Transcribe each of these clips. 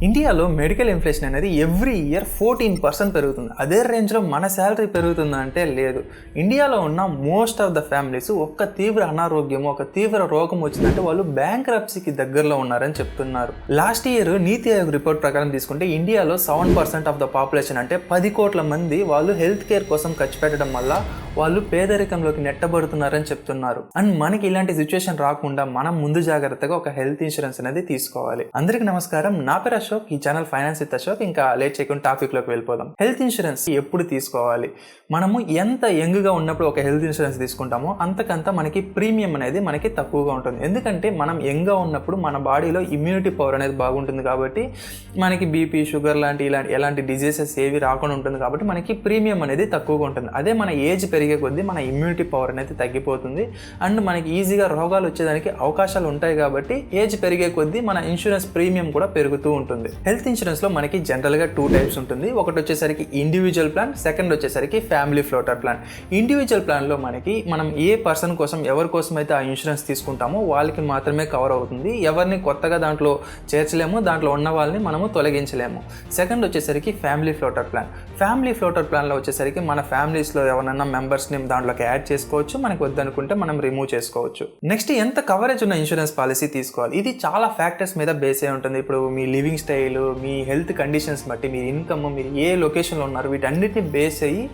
ఇండియాలో medical inflation అనేది every year 14% పెరుగుతుంది. అదే రేంజ్లో మన శాలరీ పెరుగుతుందా అంటే లేదు. ఇండియాలో ఉన్న మోస్ట్ ఆఫ్ ద ఫ్యామిలీస్ ఒక్క తీవ్ర అనారోగ్యము, ఒక తీవ్ర రోగం వచ్చిందంటే వాళ్ళు బ్యాంక్రప్సీకి దగ్గరలో ఉన్నారని చెప్తున్నారు. లాస్ట్ ఇయర్ నీతి ఆయోగ్ రిపోర్ట్ ప్రకారం తీసుకుంటే ఇండియాలో 7% ఆఫ్ ద పాపులేషన్ అంటే 10 కోట్ల మంది వాళ్ళు హెల్త్ కేర్ కోసం ఖర్చు పెట్టడం వల్ల వాళ్ళు పేదరికంలోకి నెట్టబడుతున్నారని చెప్తున్నారు. అండ్ మనకి ఇలాంటి సిచ్యువేషన్ రాకుండా మనం ముందు జాగ్రత్తగా ఒక హెల్త్ ఇన్సూరెన్స్ అనేది తీసుకోవాలి. అందరికీ నమస్కారం, నా పేరు అశోక్, ఈ ఛానల్ ఫైనాన్స్ విత్ అశోక్. ఇంకా లేట్ చేయకుండా టాపిక్ లోకి వెళ్ళిపోదాం. హెల్త్ ఇన్సూరెన్స్ ఎప్పుడు తీసుకోవాలి? మనము ఎంత యంగ్ గా ఉన్నప్పుడు ఒక హెల్త్ ఇన్సూరెన్స్ తీసుకుంటామో అంతకంత మనకి ప్రీమియం అనేది మనకి తక్కువగా ఉంటుంది. ఎందుకంటే మనం యంగ్ గా ఉన్నప్పుడు మన బాడీలో ఇమ్యూనిటీ పవర్ అనేది బాగుంటుంది కాబట్టి మనకి బీపీ, షుగర్ లాంటి ఎలాంటి డిజీజెస్ ఏవి రాకుండా ఉంటుంది కాబట్టి మనకి ప్రీమియం అనేది తక్కువగా ఉంటుంది. అదే మన ఏజ్ పెరిగే కొద్దీ మన ఇమ్యూనిటీ పవర్ అనేది తగ్గిపోతుంది అండ్ మనకి ఈజీగా రోగాలు వచ్చేదానికి అవకాశాలు ఉంటాయి. కాబట్టి ఏజ్ పెరిగే కొద్దీ మన ఇన్సూరెన్స్ ప్రీమియం కూడా పెరుగుతూ ఉంటుంది. హెల్త్ ఇన్సూరెన్స్ లో మనకి జనరల్ గా 2 టైప్స్ ఉంటుంది. ఒకటి వచ్చేసరికి ఇండివిజువల్ ప్లాన్, సెకండ్ వచ్చేసరికి family floater plan. Individual plan లో మనం ఏ పర్సన్ కోసం, ఎవరి కోసం అయితే ఆ ఇన్సూరెన్స్ తీసుకుంటామో వాళ్ళకి మాత్రమే కవర్ అవుతుంది. ఎవరిని కొత్తగా దాంట్లో చేర్చలేము, దాంట్లో ఉన్న వాళ్ళని మనము తొలగించలేము. సెకండ్ వచ్చేసరికి family floater plan. Family floater plan లో వచ్చేసరికి మన ఫ్యామిలీస్ లో ఎవరైనా మెంబర్స్ ని దాంట్లోకి యాడ్ చేసుకోవచ్చు, మనకి వద్దనుకుంటే మనం రిమూవ్ చేసుకోవచ్చు. నెక్స్ట్, ఎంత కవరేజ్ ఉన్న ఇన్సూరెన్స్ పాలసీ తీసుకోవాలి? ఇది చాలా ఫ్యాక్టర్స్ మీద బేస్ అయి ఉంటుంది. ఇప్పుడు మీ లివింగ్ స్టైల్, మీ హెల్త్ కండిషన్స్ బట్టి, మీ ఇన్కమ్, మీరు ఏ లొకేషన్లో ఉన్నారు, వీటన్నిటిని బేస్ అయ్యి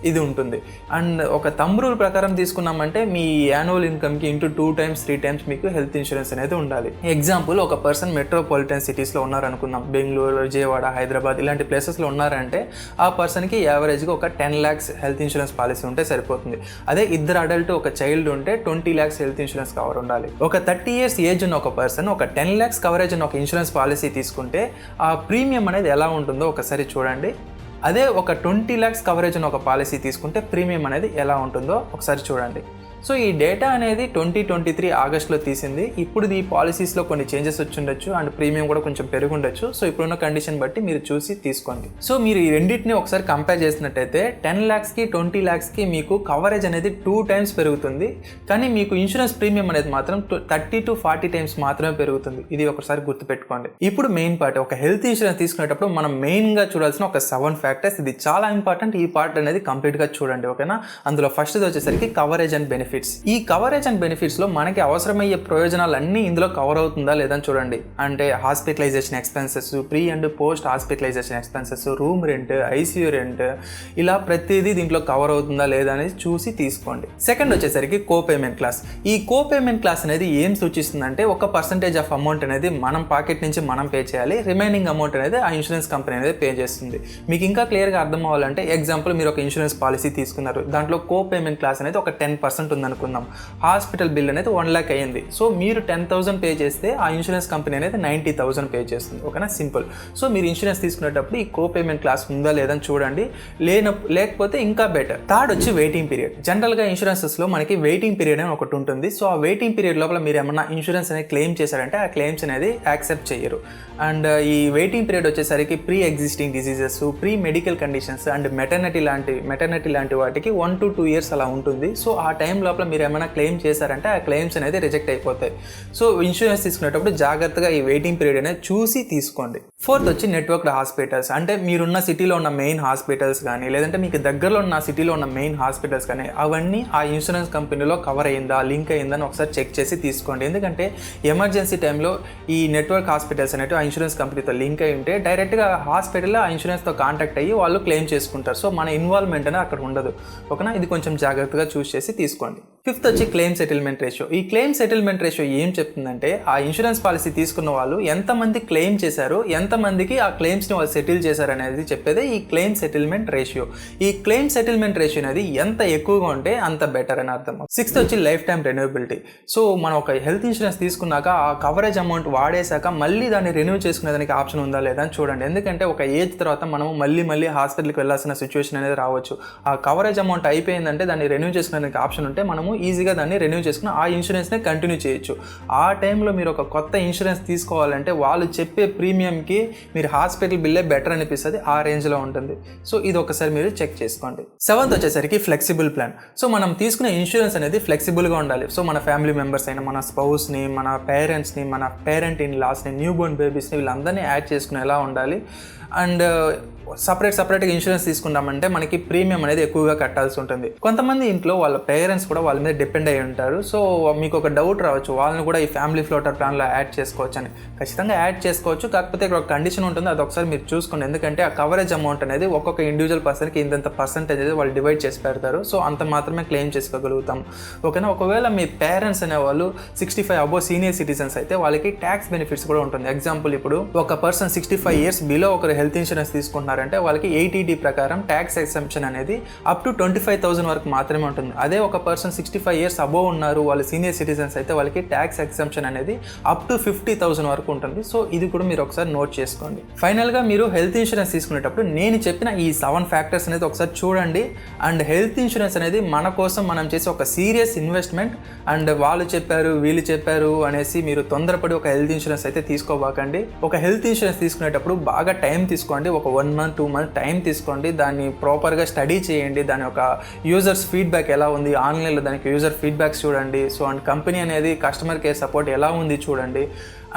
ఇది ఉంటుంది. అండ్ ఒక థంబ్ రూల్ ప్రకారం తీసుకున్నామంటే మీ యాన్యువల్ ఇన్కమ్కి ఇంటూ 2 times 3 times మీకు హెల్త్ ఇన్సూరెన్స్ అనేది ఉండాలి. ఎగ్జాంపుల్, ఒక పర్సన్ మెట్రోపాలిటన్ సిటీస్లో ఉన్నారనుకుందాం, బెంగళూరు, విజయవాడ, హైదరాబాద్ ఇలాంటి ప్లేసెస్లో ఉన్నారంటే ఆ పర్సన్కి యావరేజ్గా ఒక 10 lakhs హెల్త్ ఇన్సూరెన్స్ పాలసీ ఉంటే సరిపోతుంది. అదే ఇద్దరు అడల్ట్, ఒక చైల్డ్ ఉంటే 20 lakhs హెల్త్ ఇన్సూరెన్స్ కవర్ ఉండాలి. ఒక 30 years ఏజ్ ఉన్న ఒక పర్సన్ ఒక 10 lakhs కవరేజ్ ఉన్న ఒక ఇన్సూరెన్స్ పాలసీ తీసుకుంటే ఆ ప్రీమియం అనేది ఎలా ఉంటుందో ఒకసారి చూడండి. అదే ఒక 20 lakhs కవరేజ్ ఉన్న ఒక పాలసీ తీసుకుంటే ప్రీమియం అనేది ఎలా ఉంటుందో ఒకసారి చూడండి. సో ఈ డేటా అనేది 2023 ఆగస్టులో తీసింది. ఇప్పుడు ఈ పాలసీస్లో కొన్ని చేంజెస్ వచ్చి ఉండొచ్చు అండ్ ప్రీమియం కూడా కొంచెం పెరుగుండొచ్చు. సో ఇప్పుడున్న కండిషన్ బట్టి మీరు చూసి తీసుకోండి. సో మీరు ఈ రెండింటిని ఒకసారి కంపేర్ చేసినట్టయితే 10 lakhsకి 20 lakhsకి మీకు కవరేజ్ అనేది 2 times పెరుగుతుంది, కానీ మీకు ఇన్సూరెన్స్ ప్రీమియం అనేది మాత్రం 30 to 40 times మాత్రమే పెరుగుతుంది. ఇది ఒకసారి గుర్తుపెట్టుకోండి. ఇప్పుడు మెయిన్ పార్ట్, ఒక హెల్త్ ఇన్సూరెన్స్ తీసుకునేటప్పుడు మనం మెయిన్గా చూడాల్సిన ఒక 7 factors. ఇది చాలా ఇంపార్టెంట్. ఈ పార్ట్ అనేది కంప్లీట్గా చూడండి, ఓకేనా? అందులో ఫస్ట్ వచ్చేసరికి కవరేజ్ అండ్ బెనిఫిట్స్. ఈ కవరేజ్ అండ్ బెనిఫిట్స్ లో మనకి అవసరమయ్యే ప్రయోజనాలు అన్ని ఇందులో కవర్ అవుతుందా లేదని చూడండి. అంటే hospitalisation expenses, pre and post hospitalisation expenses, room rent, ICU rent, ఇలా ప్రతిదీ దీంట్లో కవర్ అవుతుందా లేదా అనేది చూసి తీసుకోండి. సెకండ్ వచ్చేసరికి కోపేమెంట్ క్లాస్. ఈ కోపేమెంట్ క్లాస్ అనేది ఏం సూచిస్తుందంటే ఒక పర్సంటేజ్ ఆఫ్ అమౌంట్ అనేది మనం పాకెట్ నుంచి మనం పే చేయాలి, రిమైనింగ్ అమౌంట్ అనేది ఆ ఇన్సూరెన్స్ కంపెనీ అనేది పే చేస్తుంది. మీకు ఇంకా క్లియర్గా అర్థం అవ్వాలంటే ఎగ్జాంపుల్, మీరు ఒక ఇన్సూరెన్స్ పాలసీ తీసుకున్నారు, దాంట్లో కోపేమెంట్ క్లాస్ అనేది ఒక 10% ఉందనుకుందాం. హాస్పిటల్ బిల్ అనేది 1 lakh అయ్యింది. సో మీరు 10,000 పే చేస్తే ఆ ఇన్సూరెన్స్ కంపెనీ అనేది 90,000 పే చేస్తుంది, ఓకేనా? సింపుల్. సో మీరు ఇన్సూరెన్స్ తీసుకునేటప్పుడు ఈ కోపేమెంట్ క్లాస్ ఉందా లేదని చూడండి. లేకపోతే ఇంకా బెటర్. థర్డ్ వచ్చి వెయిటింగ్ పీరియడ్. జనరల్గా ఇన్సూరెన్సెస్లో మనకి వెయిటింగ్ పీరియడ్ అని ఒకటి ఉంటుంది. సో ఆ వెయిటింగ్ పీరియడ్ లోపల మీరు ఏమన్నా ఇన్సూరెన్స్ అనేది క్లెయిమ్ చేశారంటే ఆ క్లెయిమ్స్ అనేది యాక్సెప్ట్ చేయరు. అండ్ ఈ వెయిటింగ్ పీరియడ్ వచ్చేసరికి pre existing diseases, pre medical conditions and maternity లాంటి వాటికి 1 to 2 years అలా ఉంటుంది. సో ఆ టైం లోపల మీరు ఏమైనా క్లెయిమ్ చేశారంటే ఆ క్లెయిమ్స్ అనేది రిజెక్ట్ అయిపోతాయి. సో ఇన్సూరెన్స్ తీసుకునేటప్పుడు జాగ్రత్తగా ఈ వెయిటింగ్ పీరియడ్ అనేది చూసి తీసుకోండి. ఫోర్త్ వచ్చి నెట్వర్క్డ్ హాస్పిటల్స్. అంటే మీరున్న సిటీలో ఉన్న మెయిన్ హాస్పిటల్స్ కానీ, లేదంటే మీకు దగ్గరలో ఉన్న సిటీలో ఉన్న మెయిన్ హాస్పిటల్స్ కానీ, అవన్నీ ఆ ఇన్సూరెన్స్ కంపెనీలో కవర్ అయిందా, లింక్ అయిందని ఒకసారి చెక్ చేసి తీసుకోండి. ఎందుకంటే ఎమర్జెన్సీ టైంలో ఈ నెట్వర్క్ హాస్పిటల్స్ అనేవి ఆ ఇన్సూరెన్స్ కంపెనీతో లింక్ అయి ఉంటే డైరెక్ట్గా హాస్పిటల్లో ఆ ఇన్సూరెన్స్తో కాంటాక్ట్ అయ్యి వాళ్ళు క్లెయిమ్ చేసుకుంటారు. సో మన ఇన్వాల్వ్మెంట్ అనేది అక్కడ ఉండదు, ఓకేనా? ఇది కొంచెం జాగ్రత్తగా చూస్ చేసి తీసుకోండి. ఫిఫ్త్ వచ్చి క్లెయిమ్ సెటిల్మెంట్ రేషియో. ఈ క్లెయిమ్ సెటిల్మెంట్ రేషియో ఏం చెప్తుందంటే ఆ ఇన్సూరెన్స్ పాలసీ తీసుకున్న వాళ్ళు ఎంతమంది క్లెయిమ్ చేశారు, ఎంతమందికి ఆ క్లెయిమ్స్ని వాళ్ళు సెటిల్ చేశారు అనేది చెప్పేదే ఈ క్లెయిమ్ సెటిల్మెంట్ రేషియో. ఈ క్లెయిమ్ సెటిల్మెంట్ రేషియో అనేది ఎంత ఎక్కువగా ఉంటే అంత బెటర్ అని అర్థం. సిక్స్త్ వచ్చి లైఫ్ టైం రెన్యూవబిలిటీ. సో మనం ఒక హెల్త్ ఇన్సూరెన్స్ తీసుకున్నాక ఆ కవరేజ్ అమౌంట్ వాడేశాక మళ్ళీ దాన్ని రెన్యూ చేసుకునేదానికి ఆప్షన్ ఉందా లేదా అని చూడండి. ఎందుకంటే ఒక ఏజ్ తర్వాత మనము మళ్ళీ హాస్పిటల్కి వెళ్ళాల్సిన సిచ్యువేషన్ అనేది రావచ్చు. ఆ కవరేజ్ అమౌంట్ అయిపోయిందంటే దాన్ని రెన్యూ చేసుకునేదానికి ఆప్షన్ ఉంటే మనము మనము ఈజీగా దాన్ని రెన్యూ చేసుకుని ఆ ఇన్సూరెన్స్నే కంటిన్యూ చేయొచ్చు. ఆ టైంలో మీరు ఒక కొత్త ఇన్సూరెన్స్ తీసుకోవాలంటే వాళ్ళు చెప్పే ప్రీమియంకి మీరు హాస్పిటల్ బిల్లే బెటర్ అనిపిస్తుంది, ఆ రేంజ్లో ఉంటుంది. సో ఇది ఒకసారి మీరు చెక్ చేసుకోండి. 7th వచ్చేసరికి ఫ్లెక్సిబుల్ ప్లాన్. సో మనం తీసుకునే ఇన్సూరెన్స్ అనేది ఫ్లెక్సిబుల్గా ఉండాలి. సో మన ఫ్యామిలీ మెంబర్స్ అయినా, మన స్పౌస్ని, మన పేరెంట్స్ని, మన పేరెంట్ ఇన్ లాస్ని, న్యూ బోర్న్ బేబీస్ని, వీళ్ళందరినీ యాడ్ చేసుకునేలా ఉండాలి. అండ్ సపరేట్గా ఇన్సూరెన్స్ తీసుకున్నామంటే మనకి ప్రీమియం అనేది ఎక్కువగా కట్టాల్సి ఉంటుంది. కొంతమంది ఇంట్లో వాళ్ళ పేరెంట్స్ కూడా వాళ్ళ మీద డిపెండ్ అయి ఉంటారు. సో మీకు ఒక డౌట్ రావచ్చు, వాళ్ళని కూడా ఈ ఫ్యామిలీ ఫ్లోటర్ ప్లాన్లో యాడ్ చేసుకోవచ్చు అని. ఖచ్చితంగా యాడ్ చేసుకోవచ్చు, కాకపోతే ఇక్కడ ఒక కండిషన్ ఉంటుంది, అది ఒకసారి మీరు చూసుకోండి. ఎందుకంటే ఆ కవరేజ్ అమౌంట్ అనేది ఒక్కొక్క ఇండివిజువల్ పర్సన్కి ఇంత పర్సెంటేజ్ అనేది వాళ్ళు డివైడ్ చేసి పెడతారు. సో అంత మాత్రమే క్లెయిమ్ చేసుకోగలుగుతాం. ఓకేనా. ఒకవేళ మీ పేరెంట్స్ అనేవాళ్ళు 65 అబోవ్ సీనియర్ సిటిజన్స్ అయితే వాళ్ళకి ట్యాక్స్ బెనిఫిట్స్ కూడా ఉంటుంది. ఎగ్జాంపుల్, ఇప్పుడు ఒక పర్సన్ 65 ఇయర్స్ బిలో ఒకరు హెల్త్ ఇన్సూరెన్స్ తీసుకుంటున్నారంటే వాళ్ళకి 80D ప్రకారం ట్యాక్స్ ఎగ్జంప్షన్ అనేది అప్ టు 25,000 వరకు మాత్రమే ఉంటుంది. అదే ఒక పర్సన్ 65 ఇయర్స్ అబోవ్ ఉన్నారు, వాళ్ళు సీనియర్ సిటిజన్స్ అయితే వాళ్ళకి ట్యాక్స్ ఎగ్జంప్షన్ అనేది అప్ టు 50,000 వరకు ఉంటుంది. సో ఇది కూడా మీరు ఒకసారి నోట్ చేసుకోండి. ఫైనల్గా మీరు హెల్త్ ఇన్సూరెన్స్ తీసుకునేటప్పుడు నేను చెప్పిన ఈ 7 ఫ్యాక్టర్స్ అనేది ఒకసారి చూడండి. అండ్ హెల్త్ ఇన్సూరెన్స్ అనేది మన కోసం మనం చేసే ఒక సీరియస్ ఇన్వెస్ట్మెంట్. అండ్ వాళ్ళు చెప్పారు, వీళ్ళు చెప్పారు అనేసి మీరు తొందరపడి ఒక హెల్త్ ఇన్సూరెన్స్ అయితే తీసుకోబాకండి. ఒక హెల్త్ ఇన్సూరెన్స్ తీసుకునేటప్పుడు బాగా టైం తీసుకోండి. ఒక 1 month 2 months టైం తీసుకోండి. దాన్ని ప్రాపర్గా స్టడీ చేయండి. దాని యొక్క యూజర్స్ ఫీడ్బ్యాక్ ఎలా ఉంది, ఆన్లైన్లో దానికి యూజర్ ఫీడ్బ్యాక్స్ చూడండి. సో అండ్ కంపెనీ అనేది కస్టమర్ కేర్ సపోర్ట్ ఎలా ఉంది చూడండి.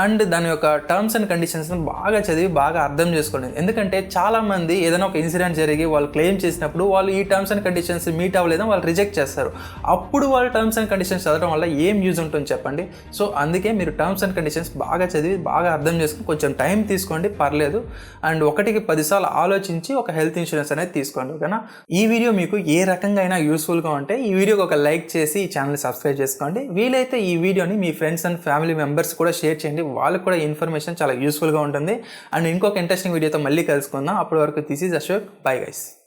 అండ్ దాని యొక్క టర్మ్స్ అండ్ కండిషన్స్ని బాగా చదివి బాగా అర్థం చేసుకోండి. ఎందుకంటే చాలామంది ఏదైనా ఒక ఇన్సిడెంట్ జరిగి వాళ్ళు క్లెయిమ్ చేసినప్పుడు వాళ్ళు ఈ టర్మ్స్ అండ్ కండిషన్స్ మీట్ అవ్వలేదని వాళ్ళు రిజెక్ట్ చేస్తారు. అప్పుడు వాళ్ళు టర్మ్స్ అండ్ కండిషన్స్ చదవడం వల్ల ఏం యూజ్ ఉంటుంది చెప్పండి. సో అందుకే మీరు టర్మ్స్ అండ్ కండిషన్స్ బాగా చదివి బాగా అర్థం చేసుకుని కొంచెం టైం తీసుకోండి, పర్లేదు. అండ్ 1కి 10 సార్లు ఆలోచించి ఒక హెల్త్ ఇన్సూరెన్స్ అనేది తీసుకోండి. ఓకేనా. ఈ వీడియో మీకు ఏ రకంగా అయినా యూస్ఫుల్గా ఉంటే ఈ వీడియోకి ఒక లైక్ చేసి ఈ ఛానల్ని సబ్స్క్రైబ్ చేసుకోండి. వీలైతే ఈ వీడియోని మీ ఫ్రెండ్స్ అండ్ ఫ్యామిలీ మెంబర్స్ కూడా షేర్ చేయండి. వాళ్ళకు కూడా ఇన్ఫర్మేషన్ చాలా యూస్ఫుల్గా ఉంటుంది. అండ్ ఇంకొక ఇంట్రెస్టింగ్ వీడియోతో మళ్ళీ కలుసుకుందాం. అప్పటి వరకు this is Ashok. Bye guys.